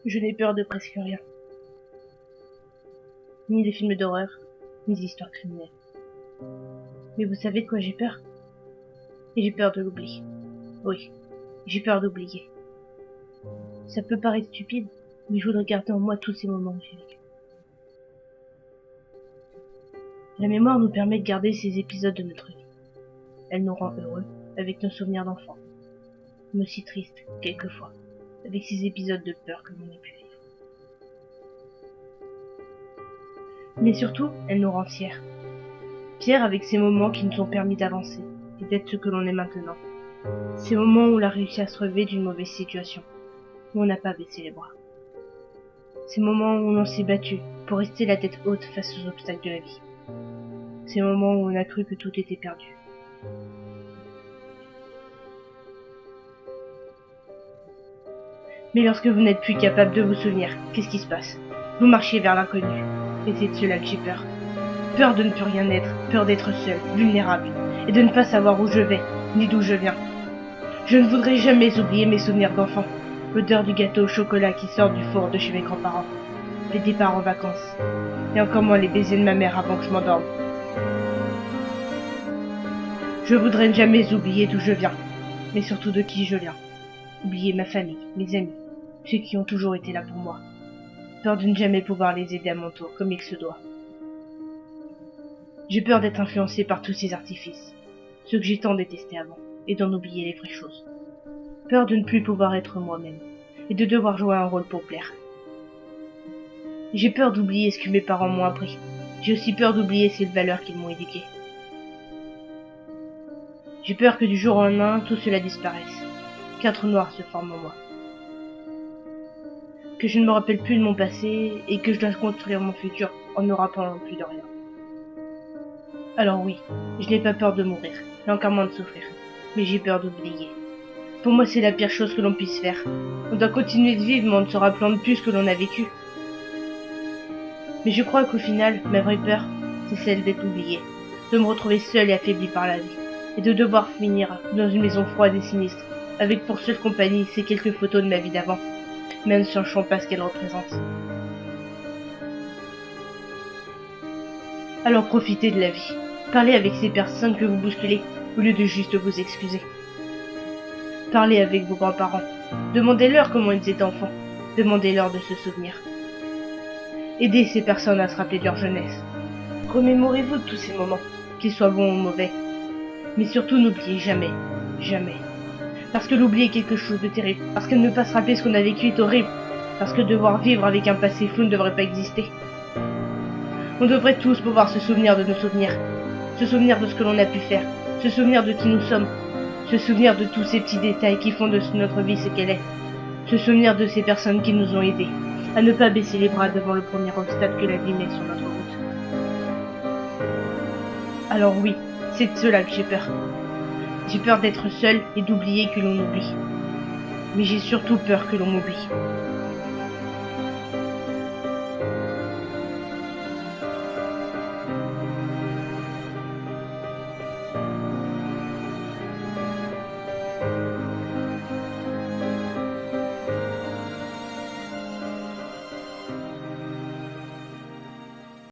Je n'ai peur de presque rien. Ni les films d'horreur, ni les histoires criminelles. Mais vous savez de quoi j'ai peur? Et j'ai peur de l'oubli. Oui, j'ai peur d'oublier. Ça peut paraître stupide, mais je voudrais garder en moi tous ces moments que j'ai vécus. La mémoire nous permet de garder ces épisodes de notre vie. Elle nous rend heureux avec nos souvenirs d'enfants, mais aussi tristes, quelquefois, avec ces épisodes de peur que l'on a pu vivre. Mais surtout, elle nous rend fiers. Fiers avec ces moments qui nous ont permis d'avancer et d'être ce que l'on est maintenant. Ces moments où on a réussi à se relever d'une mauvaise situation, où on n'a pas baissé les bras. Ces moments où l'on s'est battu pour rester la tête haute face aux obstacles de la vie. Ces moments où on a cru que tout était perdu. Mais lorsque vous n'êtes plus capable de vous souvenir, qu'est-ce qui se passe? Vous marchiez vers l'inconnu. Et c'est de cela que j'ai peur. Peur de ne plus rien être, peur d'être seul, vulnérable, et de ne pas savoir où je vais, ni d'où je viens. Je ne voudrais jamais oublier mes souvenirs d'enfant. L'odeur du gâteau au chocolat qui sort du four de chez mes grands-parents. Les départs en vacances. Et encore moins les baisers de ma mère avant que je m'endorme. Je voudrais ne jamais oublier d'où je viens, mais surtout de qui je viens. Oublier ma famille, mes amis, ceux qui ont toujours été là pour moi. Peur de ne jamais pouvoir les aider à mon tour, comme il se doit. J'ai peur d'être influencé par tous ces artifices, ceux que j'ai tant détestés avant, et d'en oublier les vraies choses. Peur de ne plus pouvoir être moi-même, et de devoir jouer un rôle pour plaire. J'ai peur d'oublier ce que mes parents m'ont appris. J'ai aussi peur d'oublier ces valeurs qu'ils m'ont éduquées. J'ai peur que du jour au lendemain, tout cela disparaisse, qu'un trou noir se forme en moi. Que je ne me rappelle plus de mon passé, et que je dois construire mon futur en ne rappelant plus de rien. Alors oui, je n'ai pas peur de mourir, et encore moins de souffrir, mais j'ai peur d'oublier. Pour moi, c'est la pire chose que l'on puisse faire. On doit continuer de vivre, mais en ne se rappelant de plus ce que l'on a vécu. Mais je crois qu'au final, ma vraie peur, c'est celle d'être oublié, de me retrouver seul et affaibli par la vie, et de devoir finir dans une maison froide et sinistre, avec pour seule compagnie ces quelques photos de ma vie d'avant, même si on ne sachant pas ce qu'elles représentent. Alors profitez de la vie. Parlez avec ces personnes que vous bousculez, au lieu de juste vous excuser. Parlez avec vos grands-parents. Demandez-leur comment ils étaient enfants. Demandez-leur de se souvenir. Aidez ces personnes à se rappeler de leur jeunesse. Remémorez-vous de tous ces moments, qu'ils soient bons ou mauvais. Mais surtout n'oubliez jamais, jamais. Parce que l'oubli est quelque chose de terrible. Parce que ne pas se rappeler ce qu'on a vécu est horrible. Parce que devoir vivre avec un passé flou ne devrait pas exister. On devrait tous pouvoir se souvenir de nos souvenirs. Se souvenir de ce que l'on a pu faire. Se souvenir de qui nous sommes. Se souvenir de tous ces petits détails qui font de notre vie ce qu'elle est. Se souvenir de ces personnes qui nous ont aidés à ne pas baisser les bras devant le premier obstacle que la vie met sur notre route. Alors oui, c'est de cela que j'ai peur. J'ai peur d'être seul et d'oublier que l'on oublie. Mais j'ai surtout peur que l'on m'oublie.